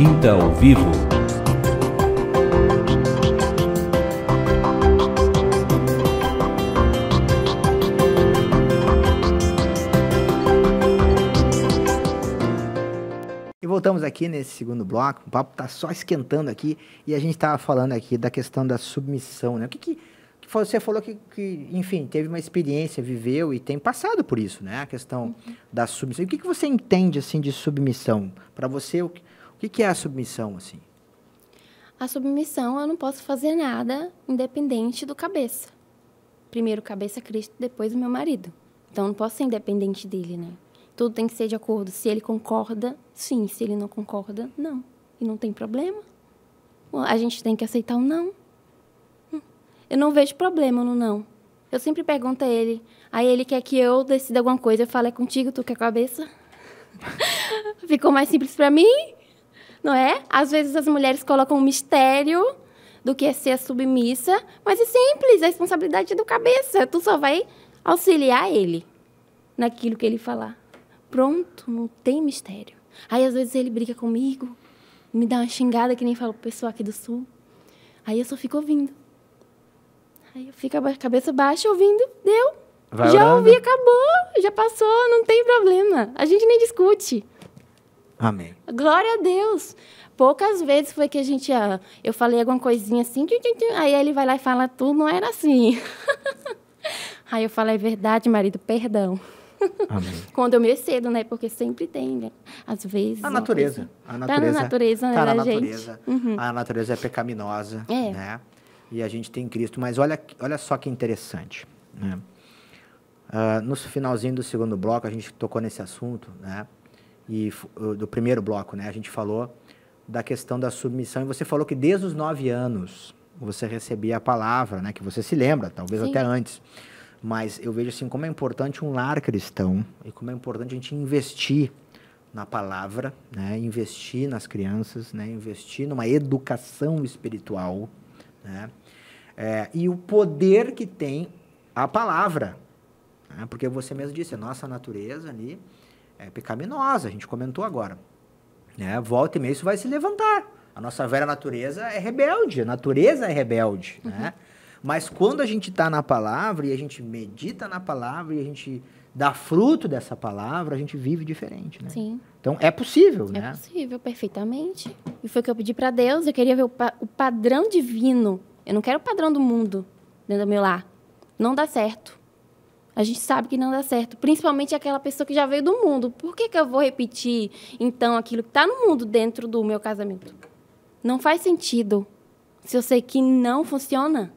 Quinta ao Vivo. E voltamos aqui nesse segundo bloco, o papo tá só esquentando aqui, e a gente estava falando aqui da questão da submissão, né? O que você falou que, enfim, teve uma experiência, viveu e tem passado por isso, né? A questão da submissão. E o que você entende, assim, de submissão? Para você, o que é a submissão, assim? A submissão, eu não posso fazer nada independente do cabeça. Primeiro cabeça Cristo, depois o meu marido. Então, eu não posso ser independente dele, né? Tudo tem que ser de acordo. Se ele concorda, sim. Se ele não concorda, não. E não tem problema. A gente tem que aceitar o não. Eu não vejo problema no não. Eu sempre pergunto a ele. Aí ele quer que eu decida alguma coisa. Eu falo, é contigo, tu quer cabeça? Ficou mais simples para mim, não é? Às vezes as mulheres colocam um mistério do que é ser submissa. Mas é simples, a responsabilidade é do cabeça. Tu só vai auxiliar ele naquilo que ele falar. Pronto, não tem mistério. Aí, às vezes, ele briga comigo, me dá uma xingada, que nem fala pro pessoal aqui do Sul. Aí, eu só fico ouvindo. Aí, eu fico a cabeça baixa, ouvindo. Deu. Vai já orando. ouvi, acabou. Já passou, não tem problema. A gente nem discute. Amém. Glória a Deus. Poucas vezes foi que a gente... eu falei alguma coisinha assim, aí ele vai lá e fala, tu não era assim. Aí, eu falo, é verdade, marido, perdão. Amém. Quando eu me excedo, né? Porque sempre tem, né? Às vezes... A natureza. Tá na natureza, né, tá na da natureza. gente. Uhum. A natureza é pecaminosa, É. né? E a gente tem Cristo. Mas olha só que interessante, né? No finalzinho do segundo bloco, a gente tocou nesse assunto, né? E do primeiro bloco, né? A gente falou da questão da submissão. E você falou que desde os 9 anos você recebia a palavra, né? Que você se lembra, talvez Sim. até antes. Mas eu vejo assim como é importante um lar cristão e como é importante a gente investir na palavra, né? Investir nas crianças, né? Investir numa educação espiritual, né? E o poder que tem a palavra, né? Porque você mesmo disse, a nossa natureza ali é pecaminosa, a gente comentou agora, né? Volta e meia isso vai se levantar. A nossa velha natureza é rebelde, a natureza é rebelde, né? Mas quando a gente está na palavra e a gente medita na palavra e a gente dá fruto dessa palavra, a gente vive diferente, né? Sim. Então, é possível, né? É possível, perfeitamente. E foi o que eu pedi para Deus. Eu queria ver o padrão divino. Eu não quero o padrão do mundo dentro do meu lar. Não dá certo. A gente sabe que não dá certo. Principalmente aquela pessoa que já veio do mundo. Por que eu vou repetir, então, aquilo que está no mundo dentro do meu casamento? Não faz sentido. Se eu sei que não funciona.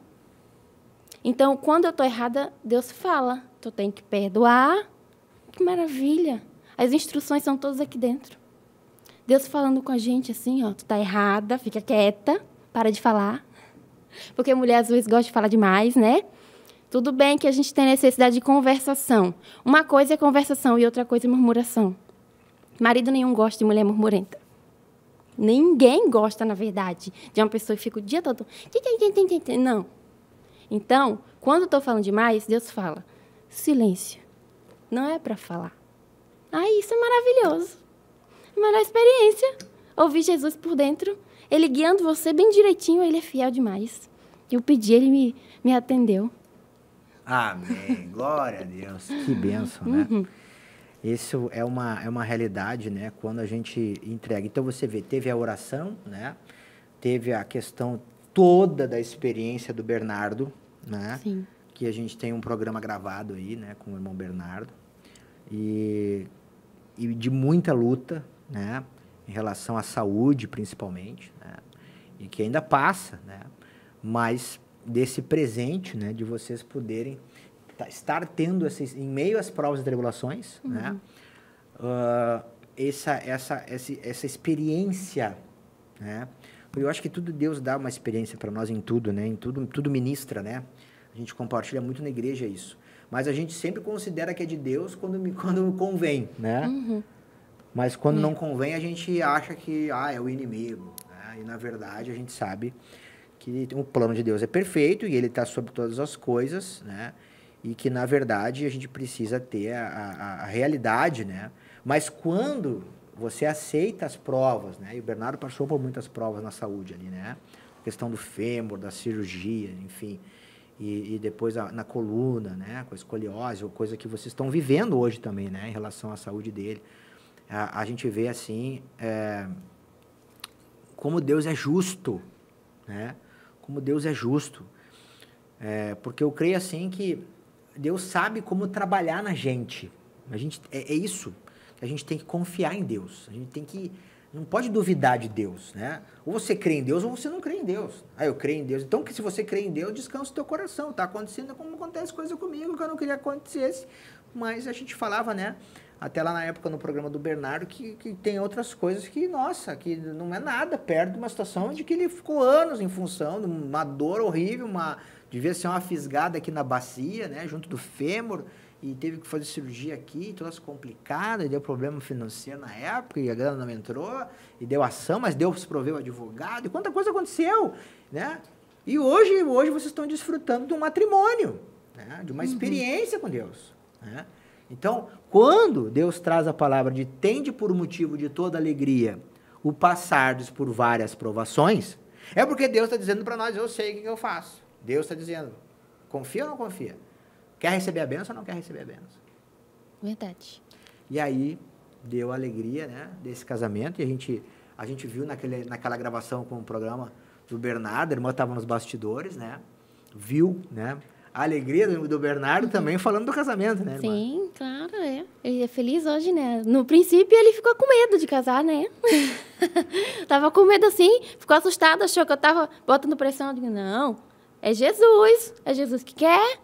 Então, quando eu estou errada, Deus fala. Tu tem que perdoar. Que maravilha. As instruções são todas aqui dentro. Deus falando com a gente assim, ó. Tu tá errada, fica quieta, para de falar. Porque a mulher, às vezes, gosta de falar demais, né? Tudo bem que a gente tem necessidade de conversação. Uma coisa é conversação e outra coisa é murmuração. Marido nenhum gosta de mulher murmurenta. Ninguém gosta, na verdade, de uma pessoa que fica o dia todo... Não. Então, quando eu estou falando demais, Deus fala, silêncio, não é para falar. Isso é maravilhoso. A melhor experiência. Ouvir Jesus por dentro, Ele guiando você bem direitinho, Ele é fiel demais. Eu pedi, Ele me atendeu. Amém. Glória a Deus. Que bênção, né? Isso é uma realidade, né? Quando a gente entrega. Então, você vê, teve a oração, né? Teve a questão toda da experiência do Bernardo, né? Sim. Que a gente tem um programa gravado aí, né? Com o irmão Bernardo. E de muita luta, né? Em relação à saúde, principalmente, né? E que ainda passa, né? Mas desse presente, né? De vocês poderem estar tendo, em meio às provas e tribulações, né? Essa experiência, né? Eu acho que tudo Deus dá uma experiência para nós em tudo, né? Em tudo ministra, né? A gente compartilha muito na igreja isso. Mas a gente sempre considera que é de Deus quando convém, né? Mas quando não convém, a gente acha que é o inimigo, né? E na verdade a gente sabe que o plano de Deus é perfeito e ele está sobre todas as coisas, né? E que na verdade a gente precisa ter a realidade, né? Mas quando você aceita as provas, né? E o Bernardo passou por muitas provas na saúde ali, né? A questão do fêmur, da cirurgia, enfim. E depois na coluna, né? Com a escoliose, coisa que vocês estão vivendo hoje também, né? Em relação à saúde dele. A gente vê, assim, como Deus é justo, né? Como Deus é justo. Porque eu creio, assim, que Deus sabe como trabalhar na gente. É isso. A gente tem que confiar em Deus. A gente tem que... Não pode duvidar de Deus, né? Ou você crê em Deus ou você não crê em Deus. Eu creio em Deus. Então, se você crê em Deus, descansa o teu coração. Tá acontecendo como acontece coisa comigo que eu não queria que acontecesse. Mas a gente falava, né? Até lá na época no programa do Bernardo, que tem outras coisas que, nossa, que não é nada perto de uma situação de que ele ficou anos em função de uma dor horrível, devia ser uma fisgada aqui na bacia, né? Junto do fêmur. E teve que fazer cirurgia aqui, todas complicadas, e deu problema financeiro na época, e a grana não entrou, e deu ação, mas Deus proveu advogado, e quanta coisa aconteceu, né? E hoje vocês estão desfrutando de um matrimônio, né? De uma experiência com Deus, né? Então, quando Deus traz a palavra de tende por motivo de toda alegria o passardes por várias provações, é porque Deus está dizendo para nós, eu sei o que eu faço. Deus está dizendo, confia ou não confia? Quer receber a bênção ou não quer receber a bênção? Verdade. E aí, deu a alegria, né, desse casamento. E a gente viu naquela gravação com o programa do Bernardo, a irmã estava nos bastidores, né? Viu, né? A alegria do Bernardo também falando do casamento, né, irmã? Sim, claro, Ele é feliz hoje, né? No princípio, ele ficou com medo de casar, né? Tava com medo assim, ficou assustado, achou que eu tava botando pressão. Eu digo, não, é Jesus que quer.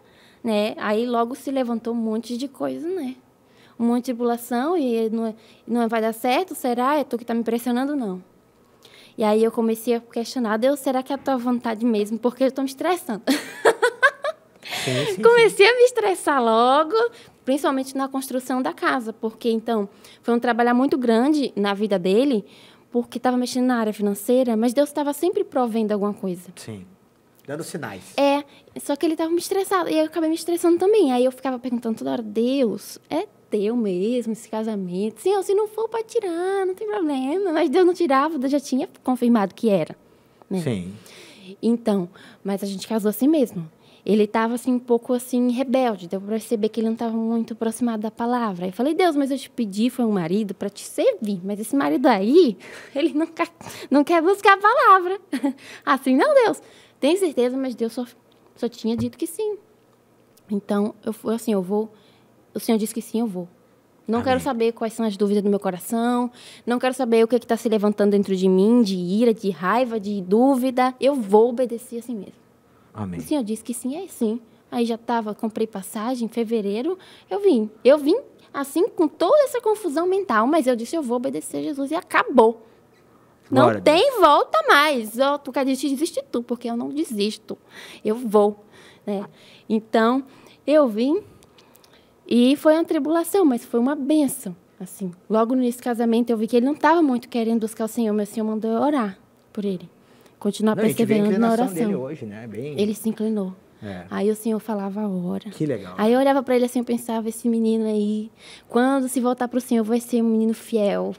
Né? Aí logo se levantou um monte de coisa, né? Um monte de tribulação e não vai dar certo, será? É tu que tá me pressionando, não. E aí eu comecei a questionar, Deus, será que é a tua vontade mesmo? Porque eu tô me estressando. Sim. Comecei a me estressar logo, principalmente na construção da casa, porque então foi um trabalho muito grande na vida dele, porque estava mexendo na área financeira, mas Deus estava sempre provendo alguma coisa. Sim. Dando sinais. Só que ele estava me estressado. E eu acabei me estressando também. Aí eu ficava perguntando toda hora, Deus, é teu mesmo esse casamento? Senhor, se não for, pode tirar, não tem problema. Mas Deus não tirava, Deus já tinha confirmado que era. Né? Sim. Então, mas a gente casou assim mesmo. Ele estava assim, um pouco assim, rebelde. Deu para perceber que ele não estava muito aproximado da palavra. Aí eu falei, Deus, mas eu te pedi, foi um marido para te servir. Mas esse marido aí, ele não quer buscar a palavra. Assim, não, Deus. Tenho certeza, mas Deus só tinha dito que sim. Então, eu fui assim, o Senhor disse que sim, eu vou. Não Amém. Quero saber quais são as dúvidas do meu coração, não quero saber o que está se levantando dentro de mim, de ira, de raiva, de dúvida. Eu vou obedecer assim mesmo. Amém. O Senhor disse que sim, é sim. Aí já comprei passagem, em fevereiro, eu vim assim, com toda essa confusão mental, mas eu disse, eu vou obedecer a Jesus e acabou. Não tem volta mais. Tu quer desistir, desiste tu, porque eu não desisto. Eu vou. Né? Então, eu vim e foi uma tribulação, mas foi uma bênção. Assim, logo nesse casamento, eu vi que ele não estava muito querendo buscar o Senhor, mas o Senhor mandou eu orar por ele. Continuar perseverando na oração. Dele hoje, né? Ele se inclinou. Aí o Senhor falava a hora. Que legal. Aí eu olhava para ele assim, eu pensava, esse menino aí, quando se voltar para o Senhor, vai ser um menino fiel.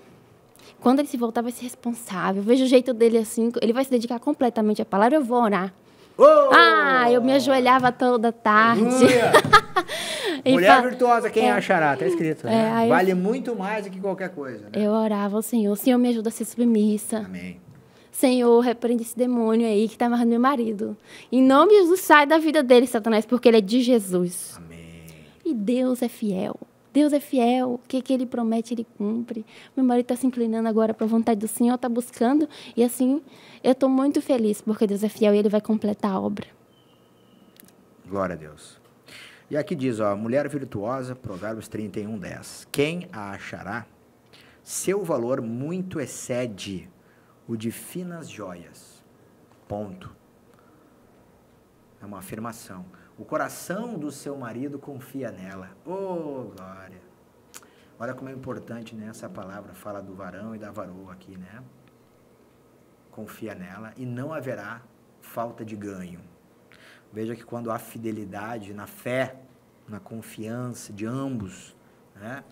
Quando ele se voltar, vai ser responsável. Eu vejo o jeito dele assim, ele vai se dedicar completamente à palavra, eu vou orar. Eu me ajoelhava toda tarde. Mulher virtuosa, quem achará? Está escrito. Né? Vale muito mais do que qualquer coisa. Né? Eu orava ao Senhor. O Senhor me ajuda a ser submissa. Amém. Senhor, repreende esse demônio aí que está amarrando meu marido. Em nome de Jesus, sai da vida dele, Satanás, porque ele é de Jesus. Amém. E Deus é fiel. Deus é fiel, o que ele promete, ele cumpre. Meu marido está se inclinando agora para a vontade do Senhor, está buscando. E assim, eu estou muito feliz, porque Deus é fiel e ele vai completar a obra. Glória a Deus. E aqui diz, mulher virtuosa, Provérbios 31:10. Quem a achará, seu valor muito excede o de finas joias. Ponto. É uma afirmação. O coração do seu marido confia nela. Oh, glória. Olha como é importante, né? Essa palavra fala do varão e da varoa aqui, né? Confia nela e não haverá falta de ganho. Veja que quando há fidelidade na fé, na confiança de ambos, né?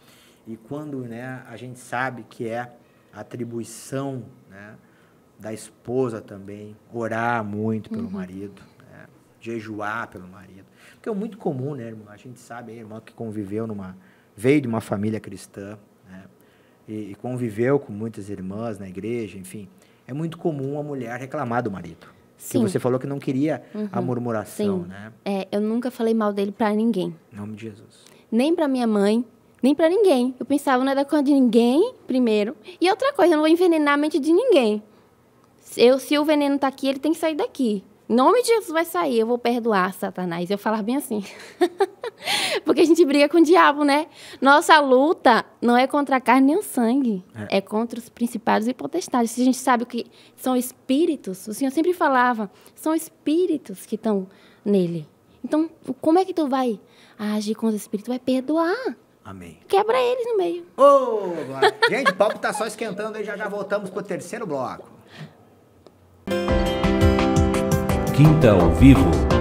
E quando, né, a gente sabe que é a atribuição, né, da esposa também, orar muito pelo marido, né, jejuar pelo marido. Porque é muito comum, né, irmão? A gente sabe, a irmã que conviveu veio de uma família cristã, né, e conviveu com muitas irmãs na igreja, enfim. É muito comum a mulher reclamar do marido. Sim. Que você falou que não queria a murmuração, Sim. né? Eu nunca falei mal dele pra ninguém. Em nome de Jesus. Nem pra minha mãe, nem pra ninguém. Eu pensava, não é da conta de ninguém, primeiro. E outra coisa, eu não vou envenenar a mente de ninguém. Se o veneno tá aqui, ele tem que sair daqui. Em nome de Jesus vai sair, eu vou perdoar, Satanás. Eu falava bem assim. Porque a gente briga com o diabo, né? Nossa luta não é contra a carne nem o sangue. É contra os principados e potestades. Se a gente sabe que são espíritos, o Senhor sempre falava, são espíritos que estão nele. Então, como é que tu vai agir com os espíritos? Vai perdoar. Amém. Quebra eles no meio. Glória. Gente, o papo tá só esquentando e já voltamos pro terceiro bloco. Quinta ao Vivo.